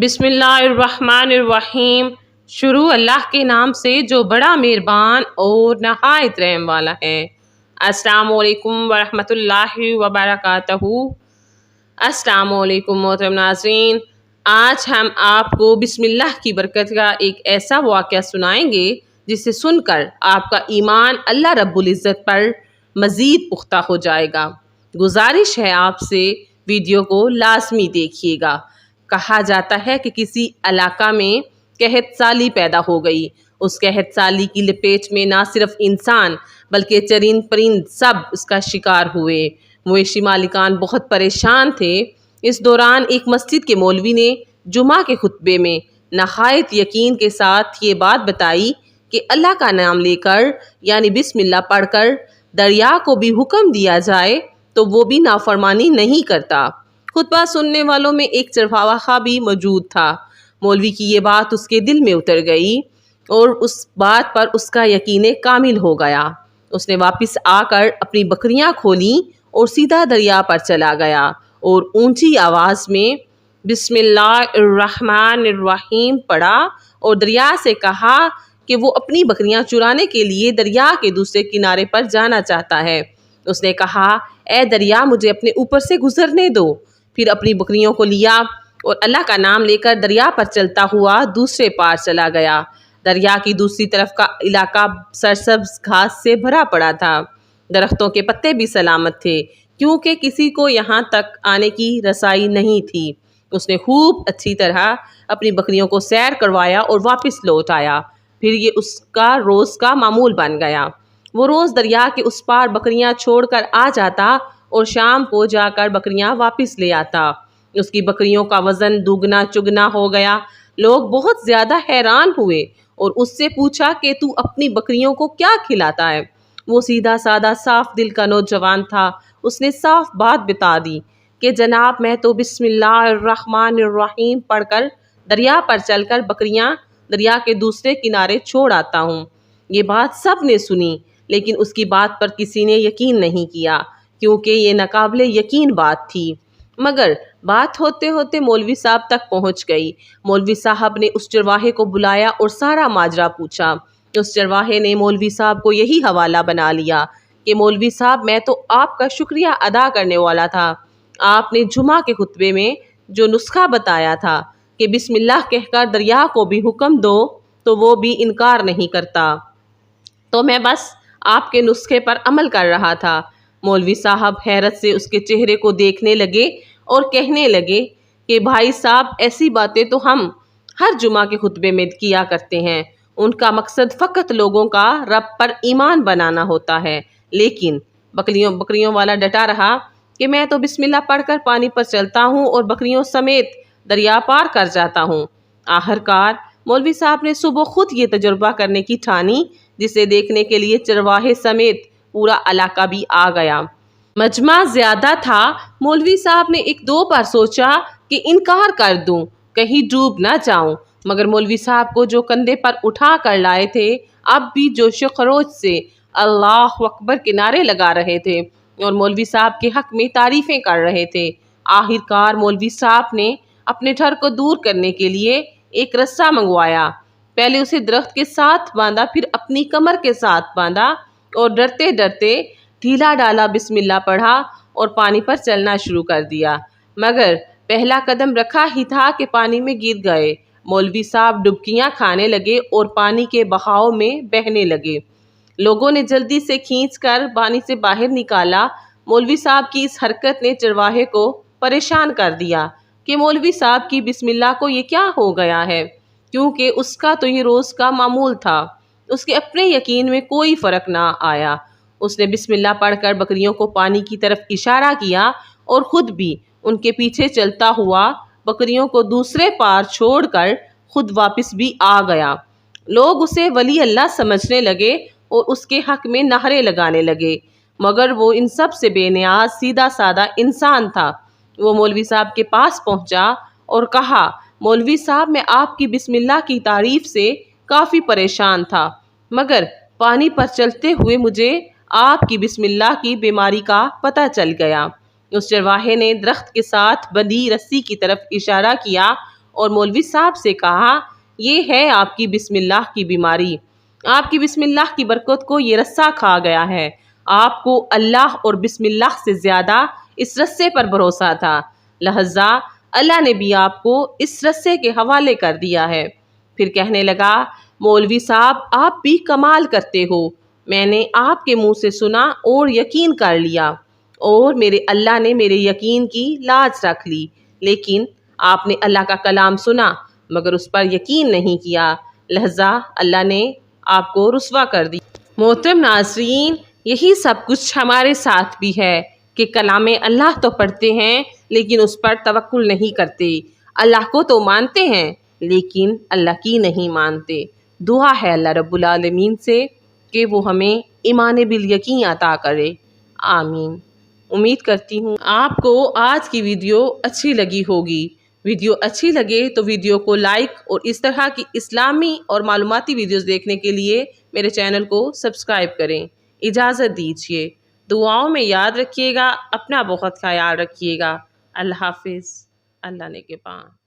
بسم اللہ الرحمن الرحیم۔ شروع اللہ کے نام سے جو بڑا مہربان اور نہایت رحم والا ہے۔ السلام علیکم ورحمۃ اللہ وبرکاتہ۔ السلام علیکم محترم ناظرین، آج ہم آپ کو بسم اللہ کی برکت کا ایک ایسا واقعہ سنائیں گے جسے سن کر آپ کا ایمان اللہ رب العزت پر مزید پختہ ہو جائے گا۔ گزارش ہے آپ سے ویڈیو کو لازمی دیکھیے گا۔ کہا جاتا ہے کہ کسی علاقہ میں قحط سالی پیدا ہو گئی۔ اس قحط سالی کی لپیٹ میں نہ صرف انسان بلکہ چرند پرند سب اس کا شکار ہوئے۔ مویشی مالکان بہت پریشان تھے۔ اس دوران ایک مسجد کے مولوی نے جمعہ کے خطبے میں نہایت یقین کے ساتھ یہ بات بتائی کہ اللہ کا نام لے کر یعنی بسم اللہ پڑھ کر دریا کو بھی حکم دیا جائے تو وہ بھی نافرمانی نہیں کرتا۔ خطبہ سننے والوں میں ایک چرواہا بھی موجود تھا۔ مولوی کی یہ بات اس کے دل میں اتر گئی اور اس بات پر اس کا یقین کامل ہو گیا۔ اس نے واپس آ کر اپنی بکریاں کھولیں اور سیدھا دریا پر چلا گیا اور اونچی آواز میں بسم اللہ الرحمن الرحیم پڑھا اور دریا سے کہا کہ وہ اپنی بکریاں چرانے کے لیے دریا کے دوسرے کنارے پر جانا چاہتا ہے۔ اس نے کہا، اے دریا مجھے اپنے اوپر سے گزرنے دو۔ پھر اپنی بکریوں کو لیا اور اللہ کا نام لے کر دریا پر چلتا ہوا دوسرے پار چلا گیا۔ دریا کی دوسری طرف کا علاقہ سرسبز گھاس سے بھرا پڑا تھا۔ درختوں کے پتے بھی سلامت تھے کیونکہ کسی کو یہاں تک آنے کی رسائی نہیں تھی۔ اس نے خوب اچھی طرح اپنی بکریوں کو سیر کروایا اور واپس لوٹ آیا۔ پھر یہ اس کا روز کا معمول بن گیا۔ وہ روز دریا کے اس پار بکریاں چھوڑ کر آ جاتا اور شام کو جا کر بکریاں واپس لے آتا۔ اس کی بکریوں کا وزن دوگنا چگنا ہو گیا۔ لوگ بہت زیادہ حیران ہوئے اور اس سے پوچھا کہ تو اپنی بکریوں کو کیا کھلاتا ہے؟ وہ سیدھا سادہ صاف دل کا نوجوان تھا۔ اس نے صاف بات بتا دی کہ جناب میں تو بسم اللہ الرحمن الرحیم پڑھ کر دریا پر چل کر بکریاں دریا کے دوسرے کنارے چھوڑ آتا ہوں۔ یہ بات سب نے سنی لیکن اس کی بات پر کسی نے یقین نہیں کیا کیونکہ یہ ناقابل یقین بات تھی۔ مگر بات ہوتے ہوتے مولوی صاحب تک پہنچ گئی۔ مولوی صاحب نے اس چرواہے کو بلایا اور سارا ماجرا پوچھا۔ اس چرواہے نے مولوی صاحب کو یہی حوالہ بنا لیا کہ مولوی صاحب میں تو آپ کا شکریہ ادا کرنے والا تھا۔ آپ نے جمعہ کے خطبے میں جو نسخہ بتایا تھا کہ بسم اللہ کہہ کر دریا کو بھی حکم دو تو وہ بھی انکار نہیں کرتا، تو میں بس آپ کے نسخے پر عمل کر رہا تھا۔ مولوی صاحب حیرت سے اس کے چہرے کو دیکھنے لگے اور کہنے لگے کہ بھائی صاحب ایسی باتیں تو ہم ہر جمعہ کے خطبے میں کیا کرتے ہیں۔ ان کا مقصد فقط لوگوں کا رب پر ایمان بنانا ہوتا ہے۔ لیکن بکریوں والا ڈٹا رہا کہ میں تو بسم اللہ پڑھ کر پانی پر چلتا ہوں اور بکریوں سمیت دریا پار کر جاتا ہوں۔ آخرکار مولوی صاحب نے صبح خود یہ تجربہ کرنے کی ٹھانی جسے دیکھنے کے لیے چرواہے سمیت پورا علاقہ بھی آ گیا۔ مجمع زیادہ تھا۔ مولوی صاحب نے ایک دو بار سوچا کہ انکار کر دوں، کہیں ڈوب نہ جاؤں، مگر مولوی صاحب کو جو کندھے پر اٹھا کر لائے تھے اب بھی جوش و خروش سے اللہ اکبر کے نعرے لگا رہے تھے اور مولوی صاحب کے حق میں تعریفیں کر رہے تھے۔ آخرکار مولوی صاحب نے اپنے ڈر کو دور کرنے کے لیے ایک رسہ منگوایا۔ پہلے اسے درخت کے ساتھ باندھا، پھر اپنی کمر کے ساتھ باندھا اور ڈرتے ڈرتے ڈھیلا ڈالا بسم اللہ پڑھا اور پانی پر چلنا شروع کر دیا۔ مگر پہلا قدم رکھا ہی تھا کہ پانی میں گر گئے۔ مولوی صاحب ڈبکیاں کھانے لگے اور پانی کے بہاؤ میں بہنے لگے۔ لوگوں نے جلدی سے کھینچ کر پانی سے باہر نکالا۔ مولوی صاحب کی اس حرکت نے چرواہے کو پریشان کر دیا کہ مولوی صاحب کی بسم اللہ کو یہ کیا ہو گیا ہے، کیونکہ اس کا تو یہ روز کا معمول تھا۔ اس کے اپنے یقین میں کوئی فرق نہ آیا۔ اس نے بسم اللہ پڑھ کر بکریوں کو پانی کی طرف اشارہ کیا اور خود بھی ان کے پیچھے چلتا ہوا بکریوں کو دوسرے پار چھوڑ کر خود واپس بھی آ گیا۔ لوگ اسے ولی اللہ سمجھنے لگے اور اس کے حق میں نعرے لگانے لگے، مگر وہ ان سب سے بے نیاز سیدھا سادہ انسان تھا۔ وہ مولوی صاحب کے پاس پہنچا اور کہا، مولوی صاحب میں آپ کی بسم اللہ کی تعریف سے کافی پریشان تھا، مگر پانی پر چلتے ہوئے مجھے آپ کی بسم اللہ کی بیماری کا پتہ چل گیا۔ اس چرواہے نے درخت کے ساتھ بندھی رسی کی طرف اشارہ کیا اور مولوی صاحب سے کہا یہ ہے آپ کی بسم اللہ کی بیماری، آپ کی بسم اللہ کی برکت کو یہ رسہ کھا گیا ہے، آپ کو اللہ اور بسم اللہ سے زیادہ اس رسے پر بھروسہ تھا، لہذا اللہ نے بھی آپ کو اس رسے کے حوالے کر دیا ہے۔ پھر کہنے لگا مولوی صاحب آپ بھی کمال کرتے ہو، میں نے آپ کے منہ سے سنا اور یقین کر لیا، اور میرے اللہ نے میرے یقین کی لاج رکھ لی، لیکن آپ نے اللہ کا کلام سنا مگر اس پر یقین نہیں کیا، لہذا اللہ نے آپ کو رسوا کر دی۔ محترم ناظرین، یہی سب کچھ ہمارے ساتھ بھی ہے کہ کلام اللہ تو پڑھتے ہیں لیکن اس پر توکل نہیں کرتے، اللہ کو تو مانتے ہیں لیکن اللہ کی نہیں مانتے۔ دعا ہے اللہ رب العالمین سے کہ وہ ہمیں ایمان بالیقین عطا کرے، آمین۔ امید کرتی ہوں آپ کو آج کی ویڈیو اچھی لگی ہوگی۔ ویڈیو اچھی لگے تو ویڈیو کو لائک اور اس طرح کی اسلامی اور معلوماتی ویڈیوز دیکھنے کے لیے میرے چینل کو سبسکرائب کریں۔ اجازت دیجیے، دعاؤں میں یاد رکھیے گا، اپنا بہت خیال رکھیے گا۔ اللہ حافظ، اللہ نگہبان۔